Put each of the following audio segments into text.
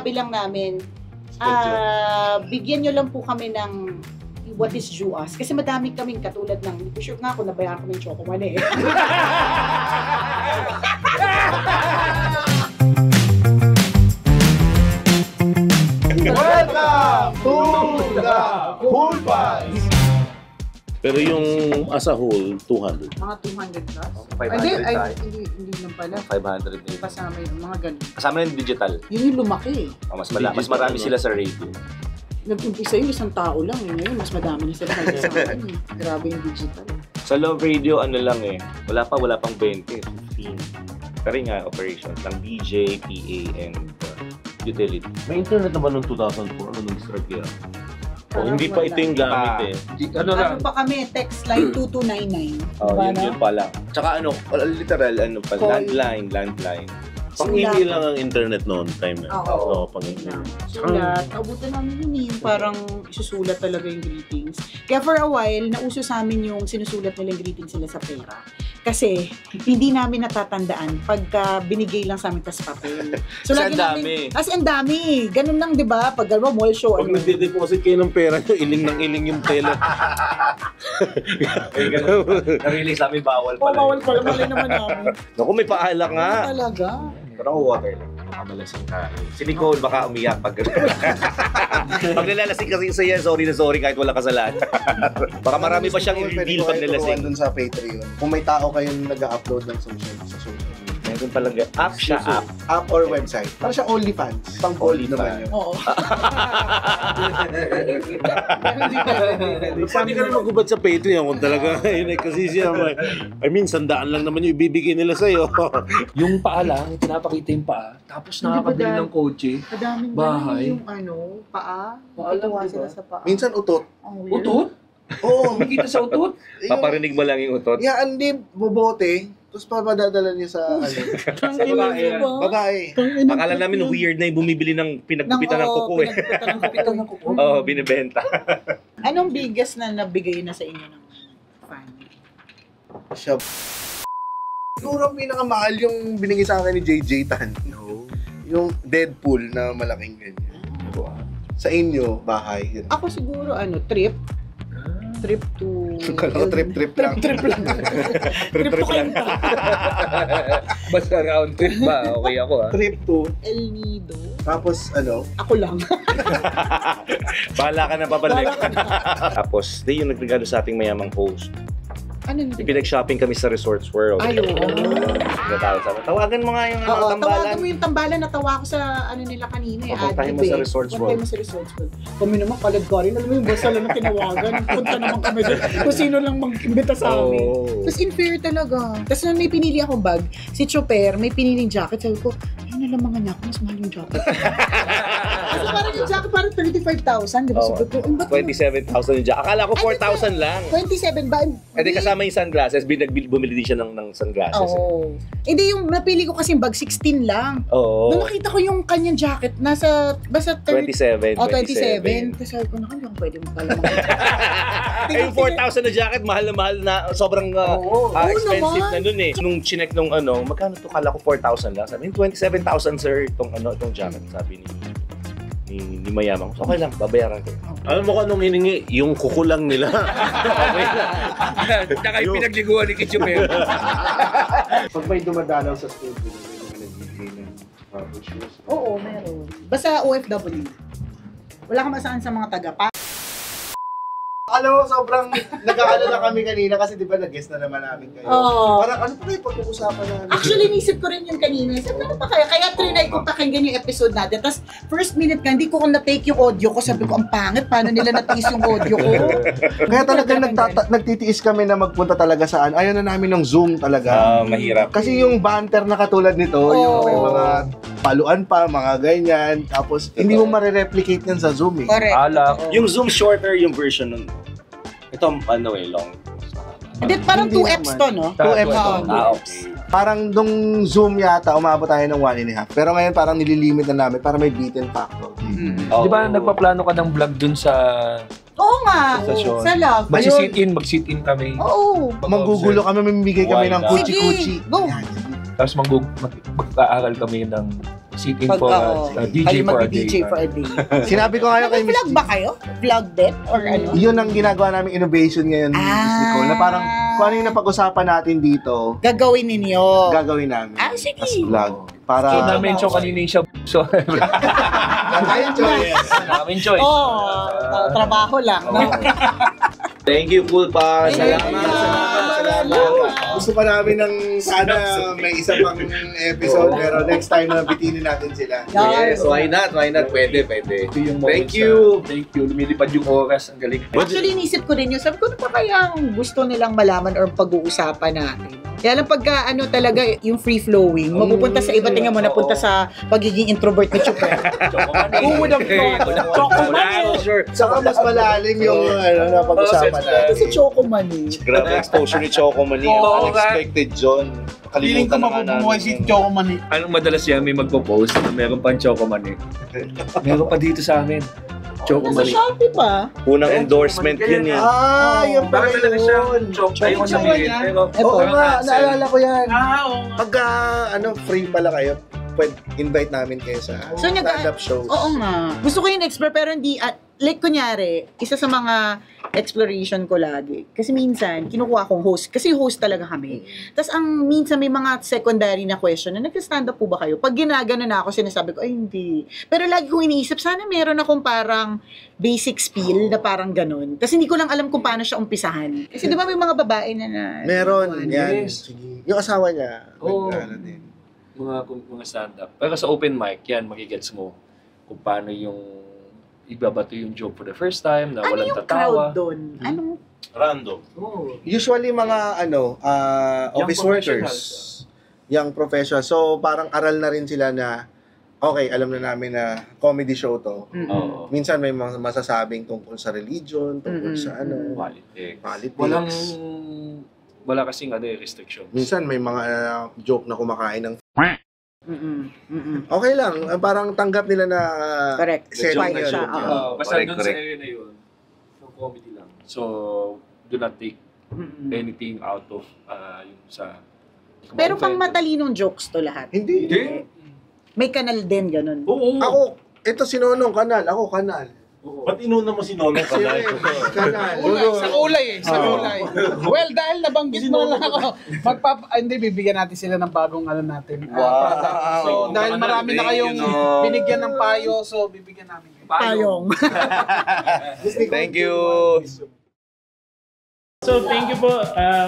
sinabi lang namin, bigyan nyo lang po kami ng what is due us. Kasi madami kaming katulad ng, hindi ko sure nga kung nabayaran ko ng Choco Man eh. Welcome to the Cool Pies! Pero yung as a whole, 200. Mga 200 plus? 500 tayo. Hindi lang pala. 500 din. Kasama yung mga ganun. Kasama na yung digital. Yun yung lumaki eh. Mas marami sila sa radio. Nag-umpisa yung isang tao lang eh. Ngayon, mas madami na sila sa akin eh. Grabe yung digital. Sa Love Radio, ano lang eh. Wala pang 20. 15. Pero nga, operations lang. DJ, PA, and utility. May internet naman noong 2004, ano nung start kaya? O, hindi pa ito yung gamit eh. Ano pa kami, text line 2299. Oh, Diba, yun pa lang. Tsaka literal, pa, landline. Pang-email lang ang internet noon time na. Oo. Pang-email. Sulat. Naubutan namin yun eh. Parang isusulat talaga yung greetings. Kaya for a while, nauso sa amin yung sinusulat nilang greetings sila sa pera. Kasi, hindi namin natatandaan pagka binigay lang sa amin tas papel. So, Kasi ang dami. Kasi ang dami. Ganun lang, di ba? Pag mall show. Pag nagde-deposit kayo ng pera nyo, iling ng iling yung tela. Narinig sa amin, bawal Oo, pala. bawal pala. Mali naman namin. Naku, may paalak nga. Talaga. Pero ako water lang. Nakamalasing ka. Si Nicole baka umiyak pag pag nalalasing kasi sa'yo, sorry na sorry kahit wala kasalanan. Baka marami pa siyang i-reveal pag nalasing. Doon sa Patreon. Kung may tao kayong nag-upload ng social media. Meron palang app siya, app. App or website. Para siya OnlyFans. Pang Only naman yun. Oo. Pwede ka na magubad sa Patreon kung talaga yun kasi siya. I mean, 100 lang naman yung ibibigay nila sa'yo. Yung paa lang, pinapakita yung paa. Tapos nakakabili ng kotse. Madaming Bahay. yung paa. Paa lang, Tutuwa diba? sila sa paa. Minsan utot. Ang weird. Utot? Oo. Makikita sa utot? Paparinig mo lang yung utot. Yeah, hindi bobote. Tapos papadadala niya sa Sa babae yan. babae. Akala namin weird na yung bumibili ng pinaggupitan ng kuko eh. Pinaggupitan ng kuko. Oo, binibenta. Anong biggest na nabigay na sa inyo ng fan? Siya. Siguro ang pinakamahal yung binigay sa akin ni JJ Tan. No. Yung Deadpool na malaking ganyan. Sa inyo, bahay. Yun. Ako siguro trip. Trip to... Kala ko trip lang. Trip lang. Trip to Quinta. Basta round trip ba? Okay ako ha. Trip to. El Nido. Tapos Ako lang. Bahala ka na pabalik. Bahala ka na. Tapos, di yung nagregalo sa ating mayamang host. Ano yun? Pinag-shopping kami sa Resorts World. Ay, oo. Tawagan mo nga yung Oo, tawagan tambalan. mo yung tambalan. Natawa ko sa nila kanina. Papuntahin mo sa Resorts World. Papuntahin mo sa Resorts World. Kami naman kalad ka rin. Alam mo yung basta lang na tinawagan. Punta naman kami doon. Kung sino lang mag-imbita sa amin. Tapos in-fair talaga. Tapos nung may pinili akong bag, si Chopper, may piniling jacket. Sabi ko, ayun na lang mga niya ako. Mas mahal yung jacket. Kasi parang yung jacket parang 35,000. Diba? Sabi ko, ba't 27,000 yung jacket. Akala ko 4,000 lang. 27 ba? Eh di kasama yung sunglasses, bumili din siya ng sunglasses. Oo. Hindi yung napili ko kasi bag 16 lang. Oo. Nung nakita ko yung kanyang jacket, nasa, basta 27. Oh, 27. Kasi sabi ko, naku, hindi ako pwede mo pala Eh, yung 4,000 na jacket, mahal na, sobrang expensive na nun eh. Nung chinek nung magkano to, kala ko 4,000 lang. Sabi, 27,000 sir, itong jacket, sabi ni mayamang. So, okay lang, babayaran ko. Alam mo kung anong hiningi? Yung kukulang nila. Okay lang. Tsaka yung pinagliguan ni Kichupin. pag may dumadalaw sa studio, may mga nagbibigay ng shoes. Oo, meron. Basta OFW. Wala kang masaan sa mga taga-pa. Alam mo, sobrang nag-aalala kami kanina kasi di ba nag-guest na naman namin kayo. Oo. Parang ano pa kayo pag-uusapan namin? Actually, nisip ko rin yung kanina. Sabi ano pa kaya? Kaya trinay ko pakinggan yung episode natin. Tapos, first minute ka, hindi ko na-take yung audio ko. Sabi ko, ang pangit. Paano nila natiis yung audio ko? Kaya talagang nagtitiis kami na magpunta talaga saan. Ayaw na namin ng Zoom talaga. Mahirap. Kasi yung banter na katulad nito, yung may mga paluan pa, mga ganyan. Tapos, hindi mo marireplicate yan sa Zoom eh. Correct. Alak. Yung Zoom shorter yung version nun. Ito, long. Hindi, parang Hindi 2x naman. to, no? 2x to. Okay. Parang nung Zoom yata, umabot tayo ng 1.5. Pero ngayon parang nililimit na namin para may beaten factor. Di ba nagpaplano ka ng vlog dun sa Oo nga. Stasyon? Sa love. mag-sit in kami. Oo. Manggugulo kami, mamimigay kami ng Why not? kuchi-kuchi. Sige, go. Yan. Tapos mag-aaral kami ng Sitting Pag for kayo DJ for a day. mag-DJ for a day. Sinabi ko nga kay Miss Nag-vlog ba kayo? Vlog din? Or ano? Yun ang ginagawa namin innovation ngayon, Miss Nicole, na parang kung ano yung napag-usapan natin dito, Gagawin ninyo. gagawin namin. Sige. As vlog. Para... So, na-mention kanina yung siya. So, Ayun, choice. namin choice. Trabaho lang. No? Thank you, Cool Pa. Salamat. Salamat. Gusto pa namin ng sana may isa pang episode, pero next time na bitinin natin sila. Yes, why not? Why not? Pwede. Ito yung Thank moments you. na- Thank you. Lumilipad yung oras. Ang galing. Actually, inisip ko rin yun. Sabi ko, ano pa kaya ang gusto nilang malaman or pag-uusapan natin? Kaya lang pagka ano talaga, yung free-flowing, mapupunta sa iba, tingnan mo, napunta sa pagiging introvert ni Chuper. Who would have thought? Chocoman. Sure. Saka mas malalim yung napag-usapan natin. Ito si Chocoman eh. Grabe exposure ni Choco Mani. Oo, Unexpected, John. Feeling ko mabubuhay si Chocoman eh. Anong madalas yan may magpo-post na meron pang Chocoman eh. Meron pa dito sa amin. Chocoman Nasa eh. Shopee pa. Unang endorsement yun eh. Yung pala Bakit talaga siya? yun. Ayoko Choco sabihin. yan. Pero Oo parang nga, cancel. naalala ko yan. Oo. Pagka, free pala kayo, pwede invite namin kayo sa So, stand-up shows. Oo nga. Gusto ko yung explore pero hindi, like kunyari, isa sa mga exploration ko lagi. Kasi minsan, kinukuha akong host. Kasi host talaga kami. Tapos minsan may mga secondary na question na nag-stand up po ba kayo? Pag ginagano na ako, sinasabi ko, ay hindi. Pero lagi kong iniisip, sana meron akong parang basic spiel na parang ganun. Kasi hindi ko lang alam kung paano siya umpisahan. Kasi di ba may mga babae na Meron, yan. Yes. Sige. Yung asawa niya, Oo. nag-ano din. Mga stand-up. Pero sa open mic, yan, magigets mo kung paano yung ibabato yung joke for the first time, na Ano walang yung tatawa. crowd doon? Anong Random. Oo. Usually mga office workers, young professionals. So parang aral na rin sila na okay, alam na namin na comedy show to. Oo. Minsan may mga masasabing tungkol sa religion, tungkol Mm-mm. sa ano, Politics. politics. Wala kasing restrictions. Minsan may mga joke na kumakain ng Mm-mm. okay lang, parang tanggap nila na Correct. setting Quiet yun. siya. Oo. Basta Correct, doon sa correct. area na yun, for comedy lang. So, do not take Mm-mm. anything out of yung sa... Pero pang matalinong jokes to lahat. Hindi. May kanal din, ganun. Oo. Ako, ito si Nonong kanal, ako kanal. Ba't inuna mo si Nonong ka na? Kanal. Sa kulay eh, sa kulay. Well, dahil nabanggit mo lang ako, hindi, bibigyan natin sila ng bagong ano natin. Product. So, dahil marami na kayong binigyan ng payo, so bibigyan namin kayo. Payong. Thank you. So, thank you po.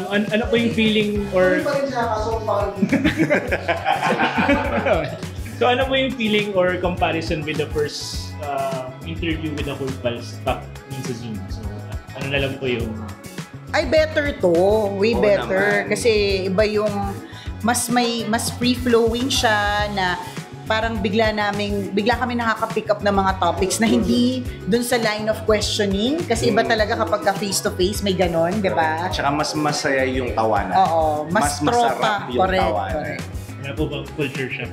Ano po yung feeling or... So, ano po yung feeling or comparison with the first interview with the Cool Pals back sa Zoom? So, ano na lang po yung... Ay, better to. Way Oo better. naman. Kasi iba yung mas free-flowing siya na parang bigla kami nakaka-pick up ng mga topics na hindi dun sa line of questioning. Kasi iba talaga kapag ka face-to-face, may ganon, di ba? Tsaka mas masaya yung tawanan. Oo. Mas tropa. masarap yung Correct. tawanan. Correct. Wala po bang culture shock?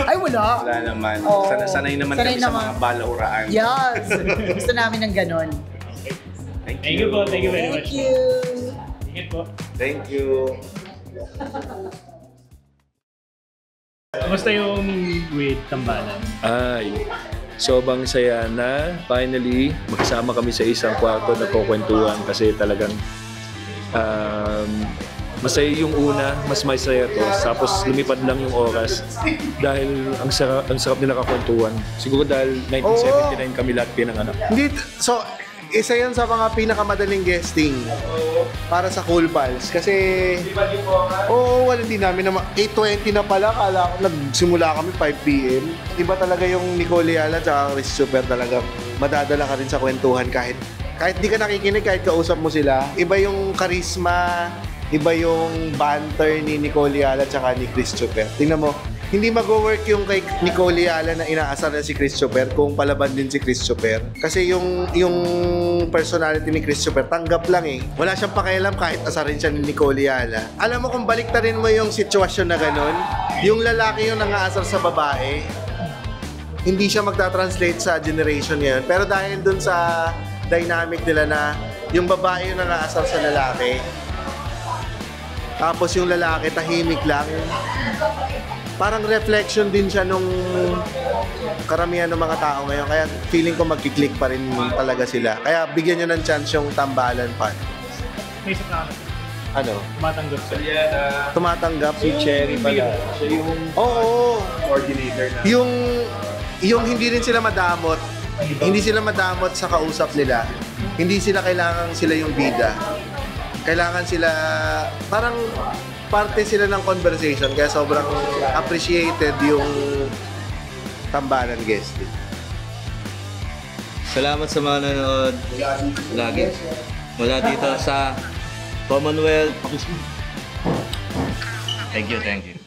Ay, wala. Wala naman. Oo. Sanay naman Sanay kami sa naman. mga balauraan. Yes. Gusto namin ng ganon. Thank you po. Thank you very much. Thank you. Ingat po. Thank you. Kamusta yung with Tambalan? Ay, sobrang saya na finally magkasama kami sa isang kwarto na kukwentuhan kasi talagang masaya yung una, mas masaya to. Tapos lumipad lang yung oras dahil ang sarap nila kakwentuhan. Siguro dahil 1979 kami lahat pinanganak. Hindi, so, isa yan sa mga pinakamadaling guesting para sa Cool Pals. Kasi, hindi namin naman, 8:20 na pala, kala ko nagsimula kami 5 p.m. Iba talaga yung Nicole Ayala at Chris Super talagang madadala ka rin sa kwentuhan kahit di ka nakikinig, kahit kausap mo sila. Iba yung charisma, iba yung banter ni Nicole Ayala at ni Chris Super. Tingnan mo, hindi mag-work yung kay Nicole Ayala na inaasar na si Chris Super kung palaban din si Chris Super. Kasi yung personality ni Chris Super, tanggap lang eh. Wala siyang pakialam kahit asarin siya ni Nicole Ayala. Alam mo kung baliktarin mo yung sitwasyon na ganun, yung lalaki yung nangaasar sa babae, hindi siya magta-translate sa generation ngayon. Pero dahil dun sa dynamic nila na yung babae yung nangaasar sa lalaki, tapos yung lalaki tahimik lang, parang reflection din siya nung karamihan ng mga tao ngayon. Kaya feeling ko magkiklik pa rin talaga sila. Kaya bigyan nyo ng chance yung Tambalan pa. May isa na Ano? tumatanggap sa Tumatanggap? Si Cherry pala. Siya yung Oo. Coordinator na. Yung hindi rin sila madamot. Hindi sila madamot sa kausap nila. Hindi sila kailangan sila yung bida. Kailangan sila, parang parte sila ng conversation. Kaya sobrang appreciated yung Tambalan guesting. Salamat sa mga nanonood lagi. Mula dito sa Commonwealth. Thank you, thank you.